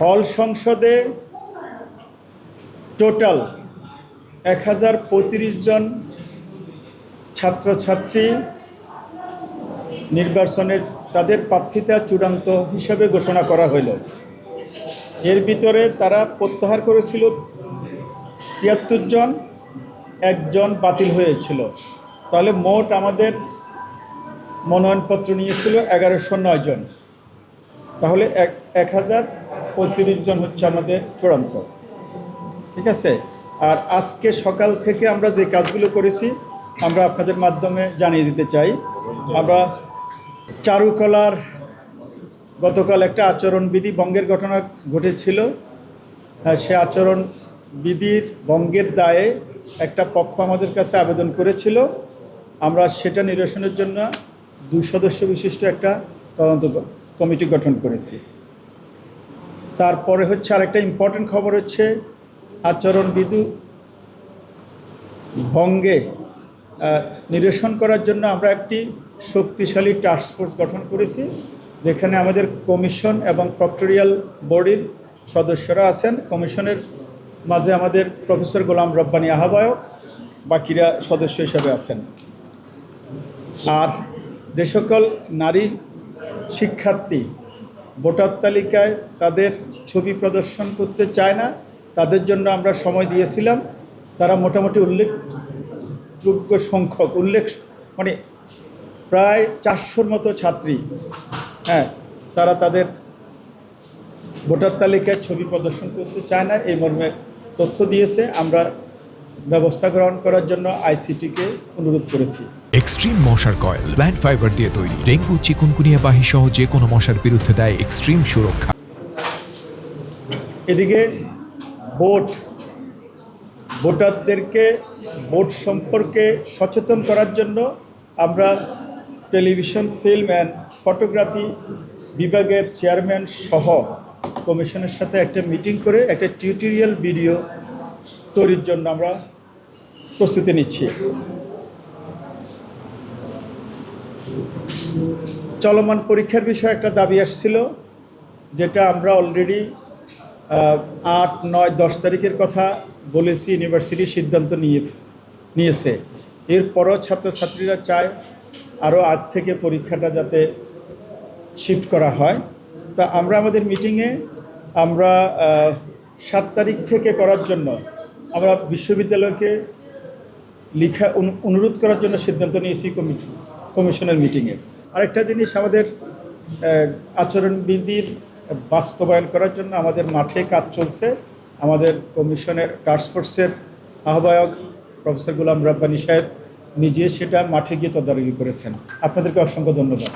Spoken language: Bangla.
হল সংসদে টোটাল 1035 জন ছাত্রছাত্রী নির্বাচনের তাদের প্রার্থিতা চূড়ান্ত হিসাবে ঘোষণা করা হইল। এর ভিতরে তারা প্রত্যাহার করেছিল 73 জন, একজন বাতিল হয়েছিল। তাহলে মোট আমাদের মনোনয়নপত্র নিয়েছিল 1109 জন। তাহলে 1035 জন হচ্ছে আমাদের চূড়ান্ত। ঠিক আছে। আর আজকে সকাল থেকে আমরা যে কাজগুলো করেছি আমরা আপনাদের মাধ্যমে জানিয়ে দিতে চাই। আমরা চারুকলার গতকাল একটা আচরণবিধি ভঙ্গের ঘটনা ঘটেছিল। সে আচরণবিধির ভঙ্গের দায়ে একটা পক্ষ আমাদের কাছে আবেদন করেছিল। আমরা সেটা নিরসনের জন্য 2 সদস্য বিশিষ্ট একটা তদন্ত কমিটি গঠন করেছি। তারপরে হচ্ছে আরেকটা ইম্পর্টেন্ট খবর হচ্ছে আচরণবিধি ভঙ্গে নিরসন করার জন্য আমরা একটি শক্তিশালী টাস্কফোর্স গঠন করেছি, যেখানে আমাদের কমিশন এবং প্রক্টোরিয়াল বডির সদস্যরা আছেন। কমিশনের মাঝে আমাদের প্রফেসর গোলাম রব্বানী আহ্বায়ক, বাকিরা সদস্য হিসাবে আছেন। আর যে সকল নারী শিক্ষার্থী ভোটার তালিকায় তাদের ছবি প্রদর্শন করতে চায় না, তাদের জন্য আমরা সময় দিয়েছিলাম। তারা মোটামুটি উল্লেখযোগ্য সংখ্যক মানে প্রায় 400-র মতো ছাত্রী তারা তাদের ভোটার তালিকায় ছবি প্রদর্শন করতে চায় না, এই মর্মে তথ্য দিয়েছে। আমরা ব্যবস্থা গ্রহণ করার জন্য আইসিটিকে অনুরোধ করেছি। এক্সট্রিম মশার কয়েল প্ল্যান্ট ফাইবার দিয়ে তৈরি, ডেঙ্গু চিকুনগুনিয়া বাহি সহ যে কোনো মশার বিরুদ্ধে দেয় এক্সট্রিম সুরক্ষা। এদিকে ভোটারদেরকে ভোট সম্পর্কে সচেতন করার জন্য আমরা টেলিভিশন, ফিল্ম অ্যান্ড ফটোগ্রাফি বিভাগের চেয়ারম্যান সহ কমিশনের সাথে একটা মিটিং করে একটা টিউটোরিয়াল ভিডিও তৈরির জন্য আমরা প্রস্তুতি নিচ্ছি। চলমান পরীক্ষার বিষয়ে একটা দাবি আসছিল, যেটা আমরা অলরেডি 8, 9, 10 তারিখের কথা বলেছি। ইউনিভার্সিটি সিদ্ধান্ত নিয়েছে। এরপরও ছাত্রছাত্রীরা চায় আরও আগ থেকে পরীক্ষাটা যাতে শিফট করা হয়। তা আমরা আমাদের মিটিংয়ে আমরা 7 তারিখ থেকে করার জন্য আমরা বিশ্ববিদ্যালয়কে অনুরোধ করার জন্য সিদ্ধান্ত নিয়েছি কমিশনের মিটিংয়ে। আরেকটা জিনিস, আমাদের আচরণবিধির বাস্তবায়ন করার জন্য আমাদের মাঠে কাজ চলছে। আমাদের কমিশনের টাস্কফোর্সের আহ্বায়ক প্রফেসর গোলাম রব্বানী সাহেব নিজে সেটা মাঠে গিয়ে তদারকি করেছেন। আপনাদেরকে অসংখ্য ধন্যবাদ।